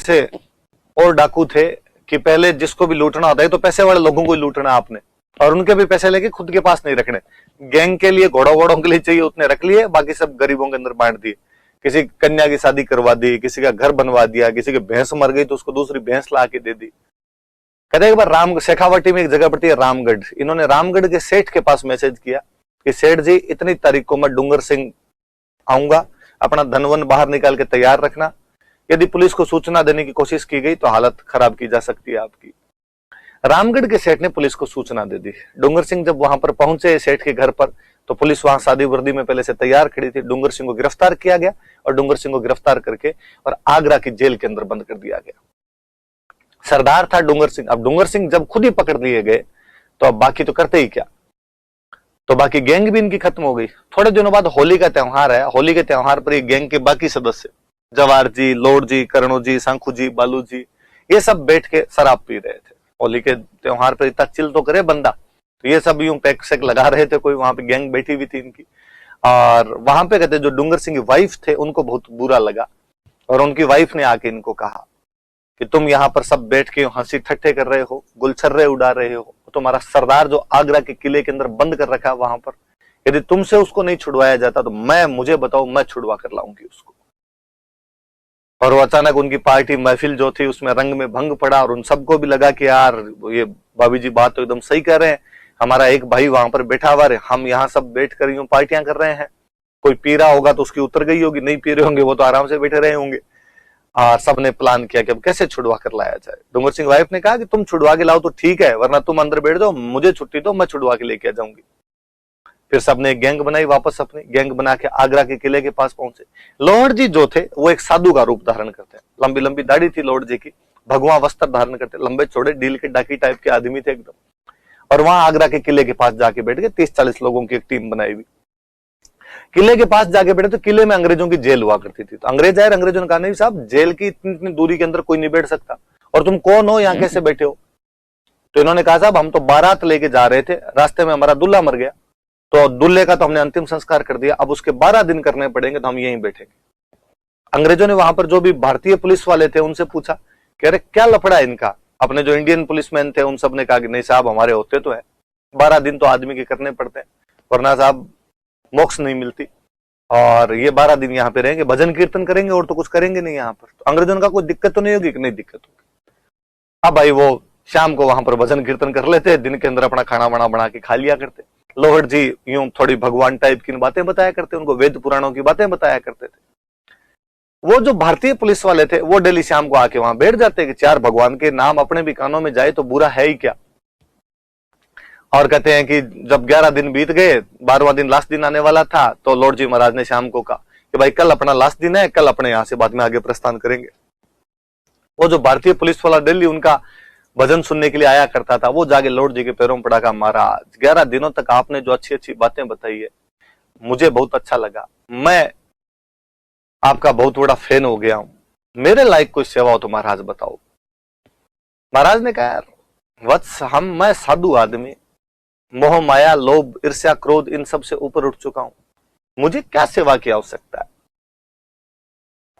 ऐसे और डाकू थे कि पहले जिसको भी लूटना होता है तो पैसे वाले लोगों को ही लूटना आपने, और उनके भी पैसे लेके खुद के पास नहीं रखने। गैंग के लिए घोड़ों के लिए चाहिए उतने रख लिए, बाकी सब गरीबों के अंदर बांट दिए। किसी कन्या की शादी करवा दी, किसी का घर बनवा दिया, किसी की भैंस मर गई तो उसको दूसरी भैंस ला के दे दी। कहते एक बार शेखावाटी में एक जगह पड़ती है रामगढ़, इन्होंने रामगढ़ के सेठ के पास मैसेज किया कि सेठ जी इतनी तारीख को मैं डूंगर सिंह आऊंगा, अपना धनवन बाहर निकाल के तैयार रखना, यदि पुलिस को सूचना देने की कोशिश की गई तो हालत खराब की जा सकती है आपकी। रामगढ़ के सेठ ने पुलिस को सूचना दे दी। डूंगर सिंह जब वहां पर पहुंचे सेठ के घर पर, तो पुलिस वहां शादी वर्दी में पहले से तैयार खड़ी थी। डूंगर सिंह को गिरफ्तार किया गया और डूंगर सिंह को गिरफ्तार करके और आगरा की जेल के अंदर बंद कर दिया गया। सरदार था डूंगर सिंह। अब डूंगर सिंह जब खुद ही पकड़ लिए गए तो अब बाकी तो करते ही क्या, तो बाकी गैंग भी इनकी खत्म हो गई। थोड़े दिनों बाद होली का त्योहार है, होली के त्योहार पर ये गैंग के बाकी सदस्य जवार जी, लोड जी, करणो जी, सांखू जी, बालू जी, ये सब बैठ के शराब पी रहे थे। होली के त्योहार पर इतना चिल तो करे बंदा, तो ये सब यूं पैक शैक लगा रहे थे। कोई वहां पे गैंग बैठी हुई थी इनकी, और वहां पे कहते जो डूंगर सिंह की वाइफ थे उनको बहुत बुरा लगा, और उनकी वाइफ ने आके इनको कहा कि तुम यहाँ पर सब बैठ के हंसी ठट्ठे कर रहे हो, गुलछर्रे उड़ा रहे हो, तुम्हारा सरदार जो आगरा के किले के अंदर बंद कर रखा है वहां पर, यदि तुमसे उसको नहीं छुड़वाया जाता तो मुझे बताओ, मैं छुड़वा कर लाऊंगी उसको। और वो अचानक उनकी पार्टी महफिल जो थी उसमें रंग में भंग पड़ा, और उन सबको भी लगा कि यार ये भाभी जी बात तो एकदम सही कह रहे हैं, हमारा एक भाई वहां पर बैठा हुआ है, हम यहाँ सब बैठ कर यूं पार्टियां कर रहे हैं, कोई पी रहा होगा तो उसकी उतर गई होगी, नहीं पी रहे होंगे वो तो आराम से बैठे रहे होंगे। और सबने प्लान किया कि अब कैसे छुड़वा कर लाया जाए। डूंगर सिंह वाइफ ने कहा कि तुम छुड़वा के लाओ तो ठीक है, वरना तुम अंदर बैठ जाओ, मुझे छुट्टी दो, मैं छुड़वा के लेके आ जाऊंगी। फिर सबने एक गैंग बनाई, वापस अपनी गैंग बना के आगरा के किले के पास पहुंचे। लोहड़ जी जो थे वो एक साधु का रूप धारण करते हैं, लंबी लंबी दाढ़ी थी लोहड़ जी की, भगवा वस्त्र धारण करते, लंबे चौड़े डील के डाकी टाइप के आदमी थे एकदम। और वहां आगरा के किले के पास जाके बैठ गए, 30-40 लोगों की एक टीम बनाई हुई। किले के पास जाके बैठे तो किले में अंग्रेजों की जेल हुआ करती थी। तो अंग्रेज आए, अंग्रेजों ने कहा नहीं साहब, जेल की इतनी दूरी के अंदर कोई नहीं बैठ सकता, और तुम कौन हो, यहाँ कैसे बैठे हो? तो इन्होंने कहा साहब हम तो बारात लेके जा रहे थे, रास्ते में हमारा दूल्हा मर गया, तो दूल्हे का तो हमने अंतिम संस्कार कर दिया, अब उसके 12 दिन करने पड़ेंगे, तो हम यहीं बैठेंगे। अंग्रेजों ने वहां पर जो भी भारतीय पुलिस वाले थे उनसे पूछा कि अरे क्या लफड़ा है इनका। अपने जो इंडियन पुलिसमैन थे उन सब ने कहा कि नहीं साहब हमारे होते तो है, 12 दिन तो आदमी के करने पड़ते हैं, वरना साहब मोक्ष नहीं मिलती, और ये 12 दिन यहाँ पे रहेंगे, भजन कीर्तन करेंगे और तो कुछ करेंगे नहीं यहाँ पर। तो अंग्रेजों का कोई दिक्कत तो नहीं होगी कि नहीं दिक्कत होगी। अब भाई वो शाम को वहां पर भजन कीर्तन कर लेते, दिन के अंदर अपना खाना वाना बना के खा लिया करते। लोहड़ जी यूं थोड़ी भगवान टाइप की बातें बताया करते, उनको वेद पुराणों की बातें बताया करते थे। वो जो भारतीय पुलिस वाले थे वो डेली शाम को आके वहां बैठ जाते कि चार भगवान के नाम अपने भी कानों में जाए तो बुरा है ही क्या। और कहते हैं कि जब 11 दिन बीत गए, 12वां दिन लास्ट दिन आने वाला था, तो लॉर्ड जी महाराज ने शाम को कहा कि भाई कल अपना लास्ट दिन है, कल अपने यहां से बाद में आगे प्रस्थान करेंगे। वो जो भारतीय पुलिस वाला डेली उनका भजन सुनने के लिए आया करता था, वो जाके लॉर्ड जी के पैरों में पड़ा, कहा महाराज 11 दिनों तक आपने जो अच्छी अच्छी बातें बताई है मुझे बहुत अच्छा लगा, मैं आपका बहुत बड़ा फैन हो गया हूं, मेरे लायक कोई सेवा हो तो महाराज बताओ। महाराज ने कहा यार वत्स, मैं साधु आदमी, मोह माया लोभ ईर्ष्या क्रोध इन सब से ऊपर उठ चुका हूं, मुझे क्या सेवा की आवश्यकता है।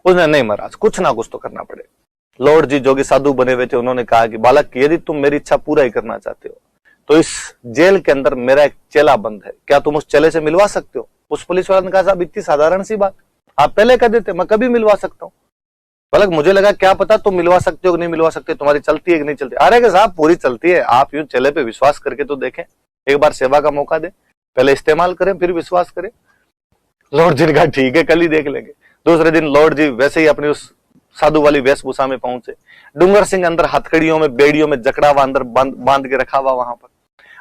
उसने नहीं महाराज कुछ ना कुछ तो करना पड़ेगा। लॉर्ड जी जो कि साधु बने हुए थे उन्होंने कहा कि बालक यदि तुम मेरी इच्छा पूरा ही करना चाहते हो तो इस जेल के अंदर मेरा एक चेला बंद है, क्या तुम उस चेले से मिलवा सकते हो? उस पुलिस वाले ने कहा साहब इतनी साधारण सी बात, आप पहले कह देते मैं कभी मिलवा सकता हूँ। बालक मुझे लगा क्या पता तुम मिलवा सकते हो कि नहीं मिलवा सकते, तुम्हारी चलती है कि नहीं चलती। अरे कि साहब पूरी चलती है, आप यूं चेले पे विश्वास करके तो देखें, एक बार सेवा का मौका दे, पहले इस्तेमाल करें फिर विश्वास करें। लॉर्ड जी ने कहा ठीक है कल ही देख लेंगे। दूसरे दिन लॉर्ड जी वैसे ही अपनी उस साधु वाली वेशभूषा में पहुंचे। डूंगर सिंह अंदर हथकड़ियों में बेड़ियों में जकड़ा हुआ अंदर बांध के रखा हुआ वहां पर।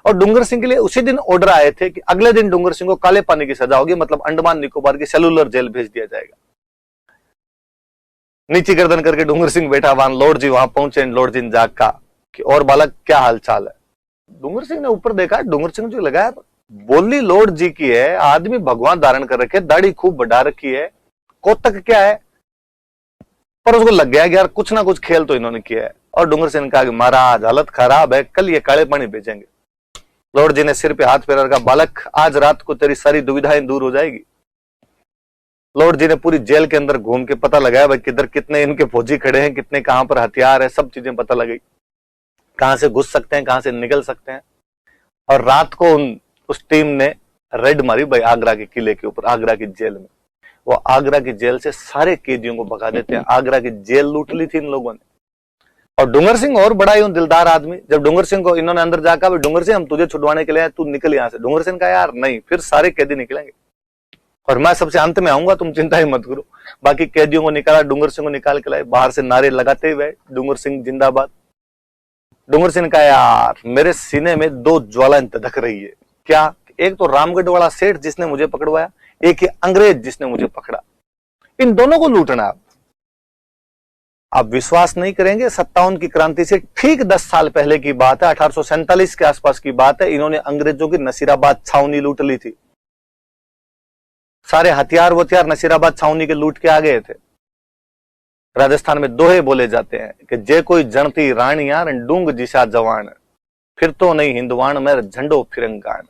और डूंगर सिंह के लिए उसी दिन ऑर्डर आए थे कि अगले दिन डूंगर सिंह को काले पानी की सजा होगी, मतलब अंडमान निकोबार की सेलुलर जेल भेज दिया जाएगा। नीचे गर्दन करके डूंगर सिंह बैठा हुआ, लॉर्ड जी वहां पहुंचे। लॉर्ड जी ने जागा कि और बालक क्या हाल चाल है। डूंगर सिंह ने ऊपर देखा, डूंगर सिंह जो लगा बोली लॉर्ड जी की है, आदमी भगवान धारण कर रखे, दाढ़ी खूब बढ़ा रखी है, कोतक क्या है, पर उसको लग गया कि यार कुछ ना कुछ खेल तो इन्होंने किया है। और डूंगर सिंह ने कहा कि महाराज हालत खराब है, कल ये काले पानी भेजेंगे। लॉर्ड जी ने सिर पे हाथ फेरा, कहा बालक आज रात को तेरी सारी दुविधाएं दूर हो जाएगी। लॉर्ड जी ने पूरी जेल के अंदर घूम के पता लगाया भाई किधर कितने इनके फौजी खड़े हैं, कितने कहां पर हथियार है, सब चीजें पता लगी, कहां से घुस सकते हैं, कहां से निकल सकते हैं। और रात को उस टीम ने रेड मारी भाई आगरा के किले के ऊपर, आगरा की जेल में। वो आगरा की जेल से सारे कैदियों को भगा देते हैं। आगरा की जेल लूट ली थी इन लोगों ने। और डूंगर सिंह और बड़ा ही दिलदार आदमी, जब डूंगर सिंह को इन्होंने अंदर जाकर भाई डूंगर सिंह हम तुझे छुड़वाने के लिए, तू निकल यहां से। डूंगर सिंह का यार नहीं, फिर सारे कैदी निकलेंगे और मैं सबसे अंत में आऊंगा, तुम चिंता ही मत करो। बाकी कैदियों को निकाला, डूंगर सिंह को निकाल के लाए, बाहर से नारे लगाते हुए डूंगर सिंह जिंदाबाद। डूंगर सिंह का यार मेरे सीने में दो ज्वालाएं धधक रही है। क्या? एक तो रामगढ़ वाला सेठ जिसने मुझे पकड़वाया, एक ही अंग्रेज जिसने मुझे पकड़ा। इन दोनों को लूटना। आप विश्वास नहीं करेंगे, 57 की क्रांति से ठीक 10 साल पहले की बात है, 1847 के आसपास की बात है, इन्होंने अंग्रेजों की नसीराबाद छावनी लूट ली थी। सारे हथियार वथियार नसीराबाद छावनी के लूट के आ गए थे। राजस्थान में दोहे बोले जाते हैं कि जे कोई जनती रानियां डूंग जिसा जवान, फिर तो नहीं हिंदवान में झंडो फिरंगान।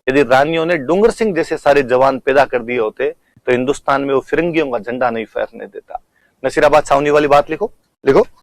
यदि रानियों ने डूंगर सिंह जैसे सारे जवान पैदा कर दिए होते तो हिंदुस्तान में वो फिरंगियों का झंडा नहीं फहरने देता। नसीराबाद छावनी वाली बात लिखो लिखो।